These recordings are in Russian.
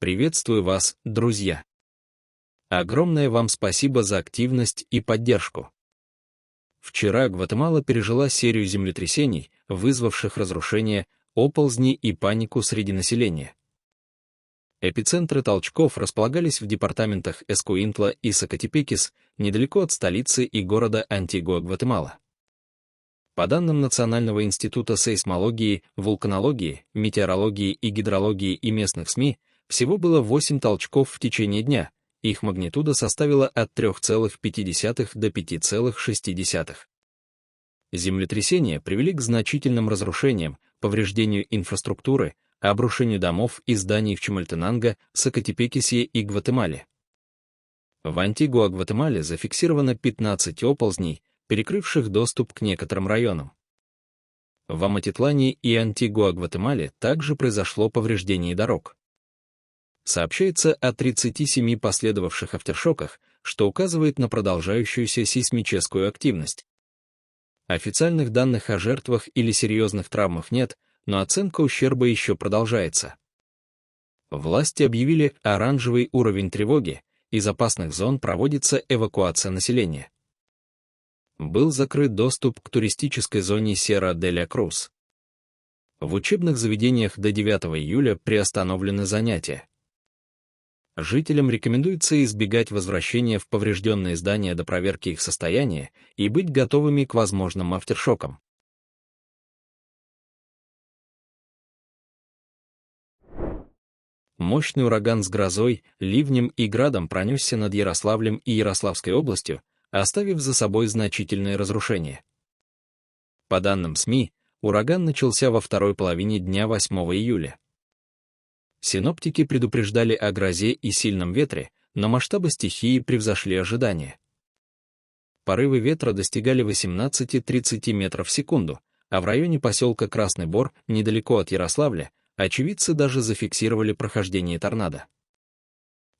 Приветствую вас, друзья! Огромное вам спасибо за активность и поддержку. Вчера Гватемала пережила серию землетрясений, вызвавших разрушения, оползни и панику среди населения. Эпицентры толчков располагались в департаментах Эскуинтла и Сакатепекис, недалеко от столицы и города Антигуа-Гватемала. По данным Национального института сейсмологии, вулканологии, метеорологии и гидрологии и местных СМИ, всего было 8 толчков в течение дня, их магнитуда составила от 3,5 до 5,6. Землетрясения привели к значительным разрушениям, повреждению инфраструктуры, обрушению домов и зданий в Чимальтенанго, Сакатепекисе и Гватемале. В Антигуа-Гватемале зафиксировано 15 оползней, перекрывших доступ к некоторым районам. В Аматитлане и Антигуа-Гватемале также произошло повреждение дорог. Сообщается о 37 последовавших афтершоках, что указывает на продолжающуюся сейсмическую активность. Официальных данных о жертвах или серьезных травмах нет, но оценка ущерба еще продолжается. Власти объявили оранжевый уровень тревоги, из опасных зон проводится эвакуация населения. Был закрыт доступ к туристической зоне Сьерра-де-ля-Крус. В учебных заведениях до 9 июля приостановлены занятия. Жителям рекомендуется избегать возвращения в поврежденные здания до проверки их состояния и быть готовыми к возможным афтершокам. Мощный ураган с грозой, ливнем и градом пронесся над Ярославлем и Ярославской областью, оставив за собой значительные разрушения. По данным СМИ, ураган начался во второй половине дня 8 июля. Синоптики предупреждали о грозе и сильном ветре, но масштабы стихии превзошли ожидания. Порывы ветра достигали 18-30 метров в секунду, а в районе поселка Красный Бор, недалеко от Ярославля, очевидцы даже зафиксировали прохождение торнадо.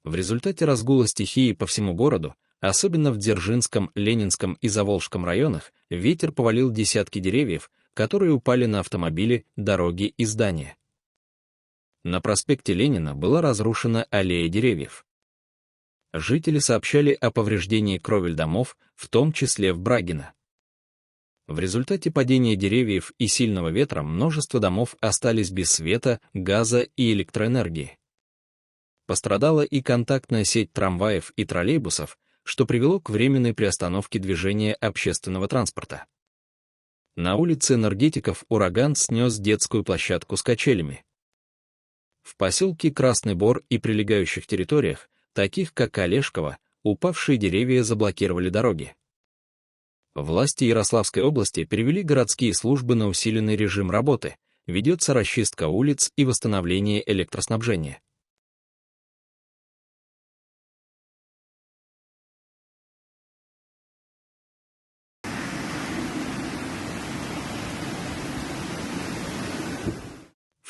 В результате разгула стихии по всему городу, особенно в Дзержинском, Ленинском и Заволжском районах, ветер повалил десятки деревьев, которые упали на автомобили, дороги и здания. На проспекте Ленина была разрушена аллея деревьев. Жители сообщали о повреждении кровель домов, в том числе в Брагино. В результате падения деревьев и сильного ветра множество домов остались без света, газа и электроэнергии. Пострадала и контактная сеть трамваев и троллейбусов, что привело к временной приостановке движения общественного транспорта. На улице Энергетиков ураган снес детскую площадку с качелями. В поселке Красный Бор и прилегающих территориях, таких как Олешково, упавшие деревья заблокировали дороги. Власти Ярославской области перевели городские службы на усиленный режим работы, ведется расчистка улиц и восстановление электроснабжения.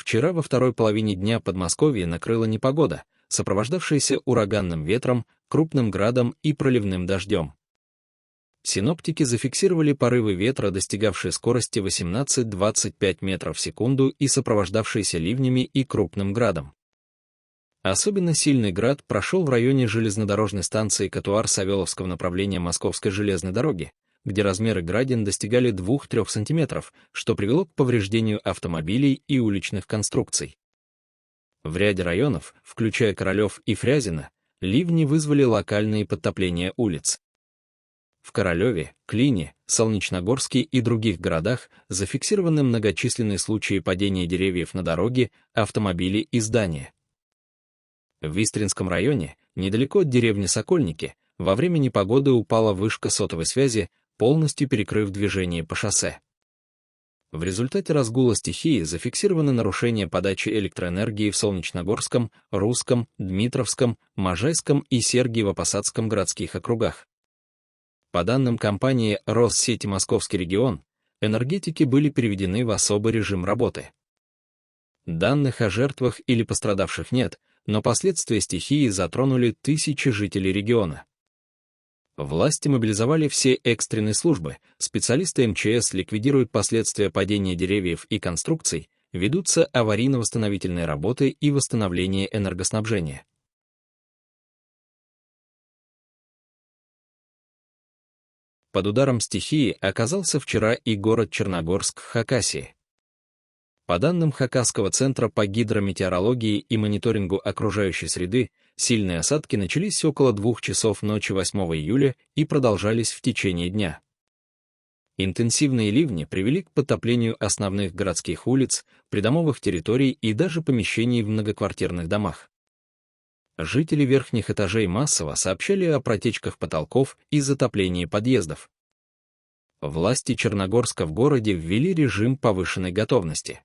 Вчера во второй половине дня Подмосковье накрыла непогода, сопровождавшаяся ураганным ветром, крупным градом и проливным дождем. Синоптики зафиксировали порывы ветра, достигавшие скорости 18-25 метров в секунду и сопровождавшиеся ливнями и крупным градом. Особенно сильный град прошел в районе железнодорожной станции Катуар-Савеловского направления Московской железной дороги, где размеры градин достигали 2-3 см, что привело к повреждению автомобилей и уличных конструкций. В ряде районов, включая Королев и Фрязино, ливни вызвали локальные подтопления улиц. В Королеве, Клине, Солнечногорске и других городах зафиксированы многочисленные случаи падения деревьев на дороге, автомобили и здания. В Истринском районе, недалеко от деревни Сокольники, во время непогоды упала вышка сотовой связи, полностью перекрыв движение по шоссе. В результате разгула стихии зафиксированы нарушения подачи электроэнергии в Солнечногорском, Русском, Дмитровском, Можайском и Сергиево-Посадском городских округах. По данным компании «Россети Московский регион», энергетики были переведены в особый режим работы. Данных о жертвах или пострадавших нет, но последствия стихии затронули тысячи жителей региона. Власти мобилизовали все экстренные службы, специалисты МЧС ликвидируют последствия падения деревьев и конструкций, ведутся аварийно-восстановительные работы и восстановление энергоснабжения. Под ударом стихии оказался вчера и город Черногорск в Хакасии. По данным Хакасского центра по гидрометеорологии и мониторингу окружающей среды, сильные осадки начались около 2 часов ночи 8 июля и продолжались в течение дня. Интенсивные ливни привели к подтоплению основных городских улиц, придомовых территорий и даже помещений в многоквартирных домах. Жители верхних этажей массово сообщали о протечках потолков и затоплении подъездов. Власти Черногорска в городе ввели режим повышенной готовности.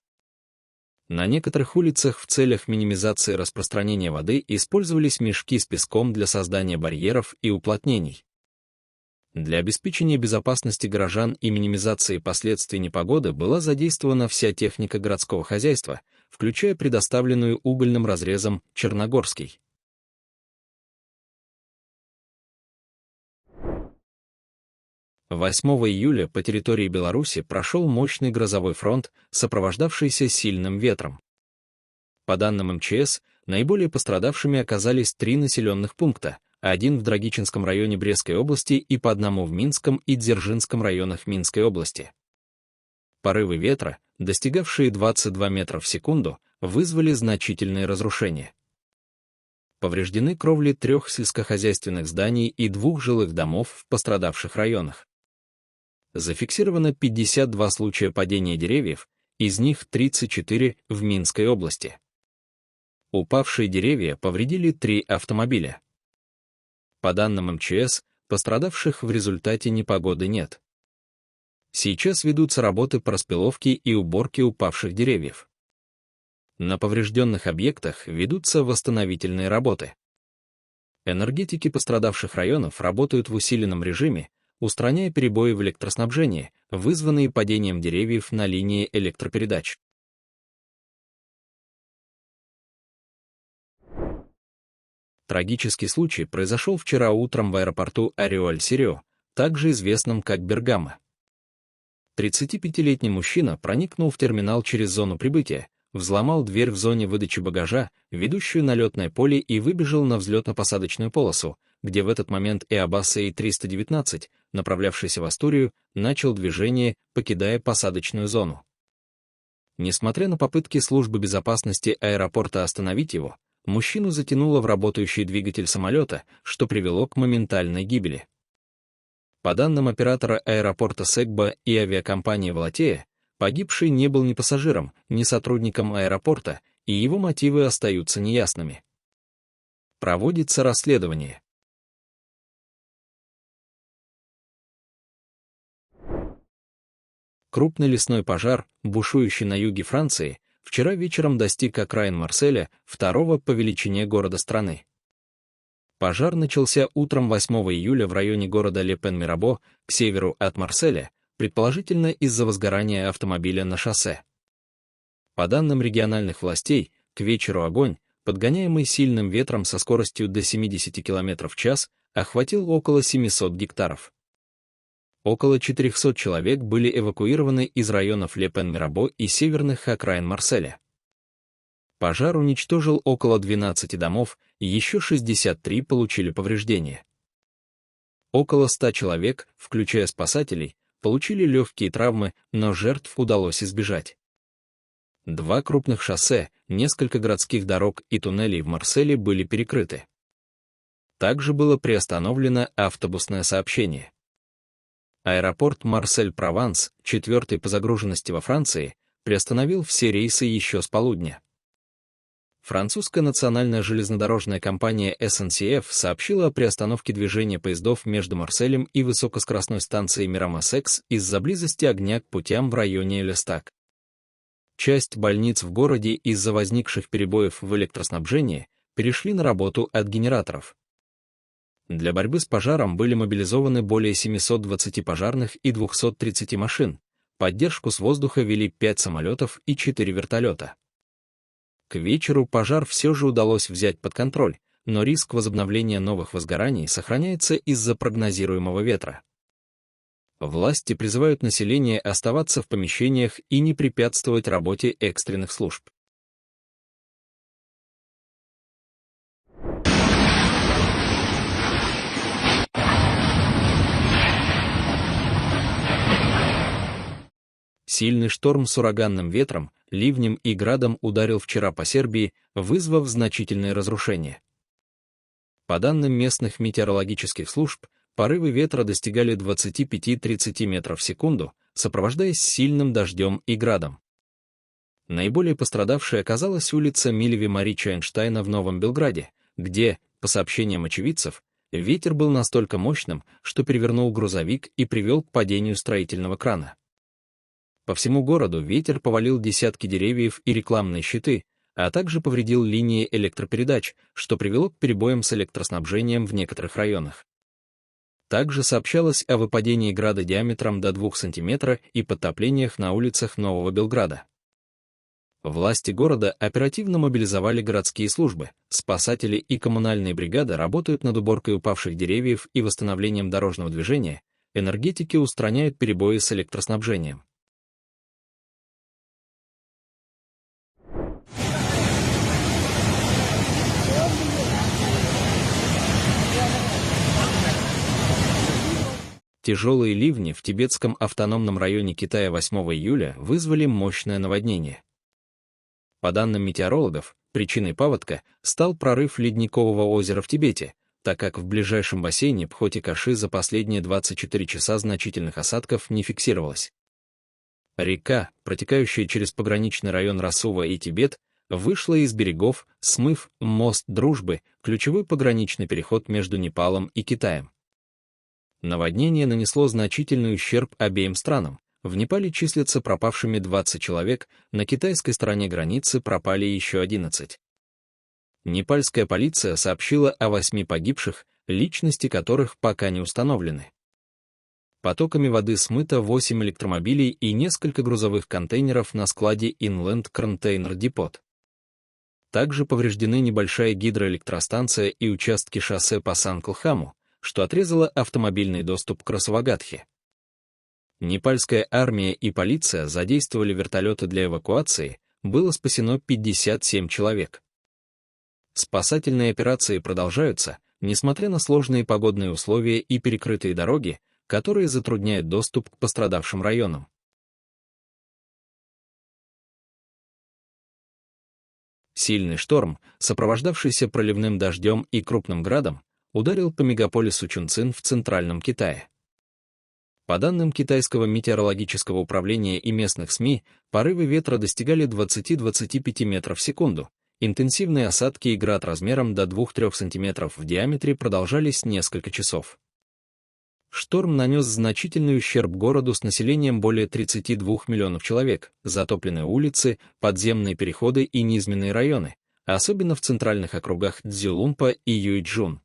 На некоторых улицах в целях минимизации распространения воды использовались мешки с песком для создания барьеров и уплотнений. Для обеспечения безопасности горожан и минимизации последствий непогоды была задействована вся техника городского хозяйства, включая предоставленную угольным разрезом Черногорский. — 8 июля по территории Беларуси прошел мощный грозовой фронт, сопровождавшийся сильным ветром. По данным МЧС, наиболее пострадавшими оказались 3 населенных пункта, 1 в Драгичинском районе Брестской области и по 1 в Минском и Дзержинском районах Минской области. Порывы ветра, достигавшие 22 метра в секунду, вызвали значительные разрушения. Повреждены кровли 3 сельскохозяйственных зданий и 2 жилых домов в пострадавших районах. Зафиксировано 52 случая падения деревьев, из них 34 в Минской области. Упавшие деревья повредили 3 автомобиля. По данным МЧС, пострадавших в результате непогоды нет. Сейчас ведутся работы по распиловке и уборке упавших деревьев. На поврежденных объектах ведутся восстановительные работы. Энергетики пострадавших районов работают в усиленном режиме, устраняя перебои в электроснабжении, вызванные падением деревьев на линии электропередач. Трагический случай произошел вчера утром в аэропорту Ариоль-Сирио, также известном как Бергамо. 35-летний мужчина проникнул в терминал через зону прибытия, взломал дверь в зоне выдачи багажа, ведущую на летное поле, и выбежал на взлетно-посадочную полосу, где в этот момент Airbus A319, направлявшийся в Астурию, начал движение, покидая посадочную зону. Несмотря на попытки службы безопасности аэропорта остановить его, мужчину затянуло в работающий двигатель самолета, что привело к моментальной гибели. По данным оператора аэропорта Сегба и авиакомпании «Валатея», погибший не был ни пассажиром, ни сотрудником аэропорта, и его мотивы остаются неясными. Проводится расследование. Крупный лесной пожар, бушующий на юге Франции, вчера вечером достиг окраин Марселя, 2-го по величине города страны. Пожар начался утром 8 июля в районе города Ле-Пен-Мирабо, к северу от Марселя, предположительно из-за возгорания автомобиля на шоссе. По данным региональных властей, к вечеру огонь, подгоняемый сильным ветром со скоростью до 70 км в час, охватил около 700 гектаров. Около 400 человек были эвакуированы из районов Ле-Пен-Мирабо и северных окраин Марселя. Пожар уничтожил около 12 домов, и еще 63 получили повреждения. Около 100 человек, включая спасателей, получили легкие травмы, но жертв удалось избежать. 2 крупных шоссе, несколько городских дорог и туннелей в Марселе были перекрыты. Также было приостановлено автобусное сообщение. Аэропорт Марсель-Прованс, 4-й по загруженности во Франции, приостановил все рейсы еще с полудня. Французская национальная железнодорожная компания SNCF сообщила о приостановке движения поездов между Марселем и высокоскоростной станцией Мирамасекс из-за близости огня к путям в районе Лестак. Часть больниц в городе из-за возникших перебоев в электроснабжении перешли на работу от генераторов. Для борьбы с пожаром были мобилизованы более 720 пожарных и 230 машин. Поддержку с воздуха вели 5 самолетов и 4 вертолета. К вечеру пожар все же удалось взять под контроль, но риск возобновления новых возгораний сохраняется из-за прогнозируемого ветра. Власти призывают население оставаться в помещениях и не препятствовать работе экстренных служб. Сильный шторм с ураганным ветром, ливнем и градом ударил вчера по Сербии, вызвав значительные разрушения. По данным местных метеорологических служб, порывы ветра достигали 25-30 метров в секунду, сопровождаясь сильным дождем и градом. Наиболее пострадавшей оказалась улица Милеви Марича Эйнштейна в Новом Белграде, где, по сообщениям очевидцев, ветер был настолько мощным, что перевернул грузовик и привел к падению строительного крана. По всему городу ветер повалил десятки деревьев и рекламные щиты, а также повредил линии электропередач, что привело к перебоям с электроснабжением в некоторых районах. Также сообщалось о выпадении града диаметром до 2 см и подтоплениях на улицах Нового Белграда. Власти города оперативно мобилизовали городские службы, спасатели и коммунальные бригады работают над уборкой упавших деревьев и восстановлением дорожного движения, энергетики устраняют перебои с электроснабжением. Тяжелые ливни в тибетском автономном районе Китая 8 июля вызвали мощное наводнение. По данным метеорологов, причиной паводка стал прорыв ледникового озера в Тибете, так как в ближайшем бассейне Пхоти-Каши за последние 24 часа значительных осадков не фиксировалось. Река, протекающая через пограничный район Расува и Тибет, вышла из берегов, смыв мост Дружбы, ключевой пограничный переход между Непалом и Китаем. Наводнение нанесло значительный ущерб обеим странам. В Непале числятся пропавшими 20 человек, на китайской стороне границы пропали еще 11. Непальская полиция сообщила о 8 погибших, личности которых пока не установлены. Потоками воды смыто 8 электромобилей и несколько грузовых контейнеров на складе Inland Container Depot. Также повреждены небольшая гидроэлектростанция и участки шоссе по Санкалхаму, что отрезало автомобильный доступ к Расавагадхе. Непальская армия и полиция задействовали вертолеты для эвакуации, было спасено 57 человек. Спасательные операции продолжаются, несмотря на сложные погодные условия и перекрытые дороги, которые затрудняют доступ к пострадавшим районам. Сильный шторм, сопровождавшийся проливным дождем и крупным градом, ударил по мегаполису Чунцин в центральном Китае. По данным китайского метеорологического управления и местных СМИ, порывы ветра достигали 20-25 метров в секунду, интенсивные осадки и град размером до 2-3 см в диаметре продолжались несколько часов. Шторм нанес значительный ущерб городу с населением более 32 миллионов человек, затоплены улицы, подземные переходы и низменные районы, особенно в центральных округах Цзюлунпа и Юйчжун.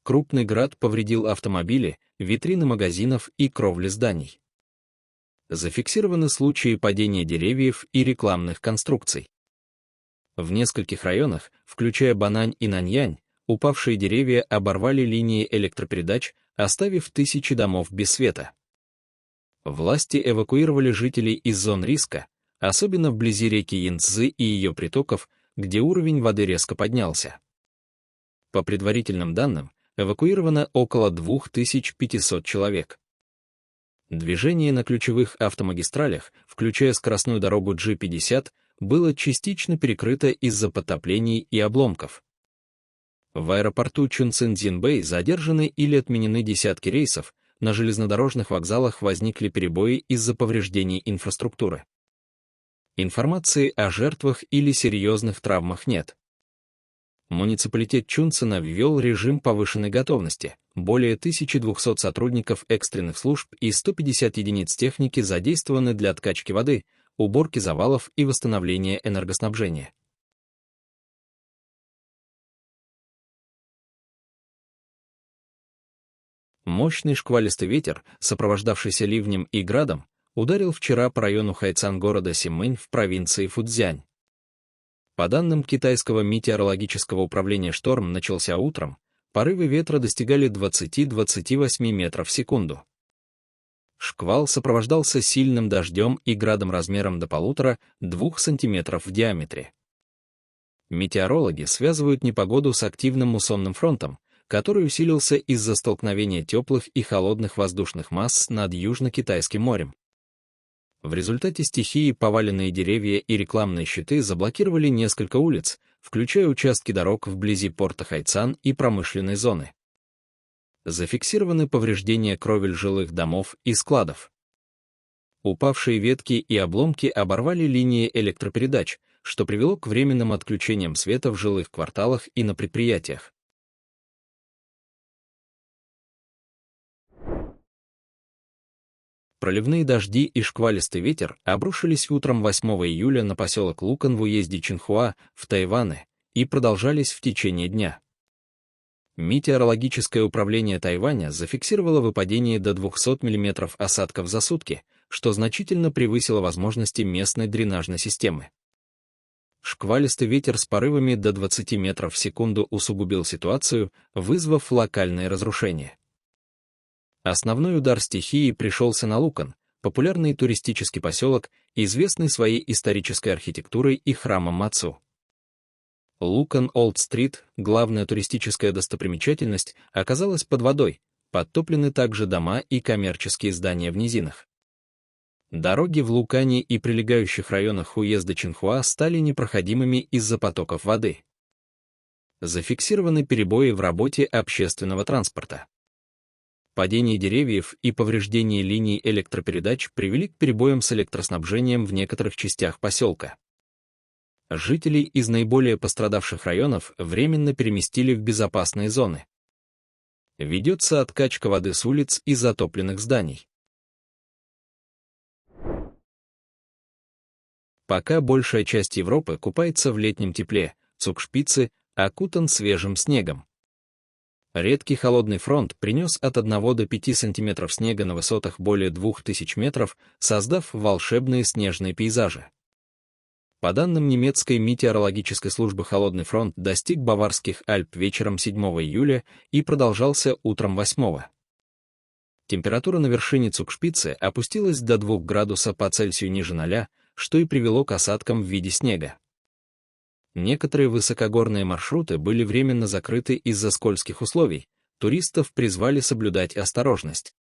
Крупный град повредил автомобили, витрины магазинов и кровли зданий. Зафиксированы случаи падения деревьев и рекламных конструкций. В нескольких районах, включая Банань и Наньянь, упавшие деревья оборвали линии электропередач, оставив тысячи домов без света. Власти эвакуировали жителей из зон риска, особенно вблизи реки Янцзы и ее притоков, где уровень воды резко поднялся. По предварительным данным, эвакуировано около 2500 человек. Движение на ключевых автомагистралях, включая скоростную дорогу G50, было частично перекрыто из-за подтоплений и обломков. В аэропорту Чунцин-Дзинбэй задержаны или отменены десятки рейсов, на железнодорожных вокзалах возникли перебои из-за повреждений инфраструктуры. Информации о жертвах или серьезных травмах нет. Муниципалитет Чунцина ввел режим повышенной готовности. Более 1200 сотрудников экстренных служб и 150 единиц техники задействованы для откачки воды, уборки завалов и восстановления энергоснабжения. Мощный шквалистый ветер, сопровождавшийся ливнем и градом, ударил вчера по району Хайцан города Симэнь в провинции Фуцзянь. По данным китайского метеорологического управления, шторм начался утром, порывы ветра достигали 20-28 метров в секунду. Шквал сопровождался сильным дождем и градом размером до 1,5–2 см в диаметре. Метеорологи связывают непогоду с активным муссонным фронтом, который усилился из-за столкновения теплых и холодных воздушных масс над Южно-Китайским морем. В результате стихии поваленные деревья и рекламные щиты заблокировали несколько улиц, включая участки дорог вблизи порта Хайцан и промышленной зоны. Зафиксированы повреждения кровель жилых домов и складов. Упавшие ветки и обломки оборвали линии электропередач, что привело к временным отключениям света в жилых кварталах и на предприятиях. Проливные дожди и шквалистый ветер обрушились утром 8 июля на поселок Лукан в уезде Чинхуа в Тайване и продолжались в течение дня. Метеорологическое управление Тайваня зафиксировало выпадение до 200 мм осадков за сутки, что значительно превысило возможности местной дренажной системы. Шквалистый ветер с порывами до 20 метров в секунду усугубил ситуацию, вызвав локальные разрушения. Основной удар стихии пришелся на Лукан, популярный туристический поселок, известный своей исторической архитектурой и храмом Мацу. Лукан Олд-стрит, главная туристическая достопримечательность, оказалась под водой, подтоплены также дома и коммерческие здания в низинах. Дороги в Лукане и прилегающих районах уезда Чинхуа стали непроходимыми из-за потоков воды. Зафиксированы перебои в работе общественного транспорта. Падение деревьев и повреждение линий электропередач привели к перебоям с электроснабжением в некоторых частях поселка. Жителей из наиболее пострадавших районов временно переместили в безопасные зоны. Ведется откачка воды с улиц и затопленных зданий. Пока большая часть Европы купается в летнем тепле, Цукшпице окутан свежим снегом. Редкий холодный фронт принес от 1 до 5 см снега на высотах более 2000 метров, создав волшебные снежные пейзажи. По данным немецкой метеорологической службы, холодный фронт достиг Баварских Альп вечером 7 июля и продолжался утром 8. Температура на вершине Цукшпице опустилась до 2 градуса по Цельсию ниже 0, что и привело к осадкам в виде снега. Некоторые высокогорные маршруты были временно закрыты из-за скользких условий, туристов призвали соблюдать осторожность.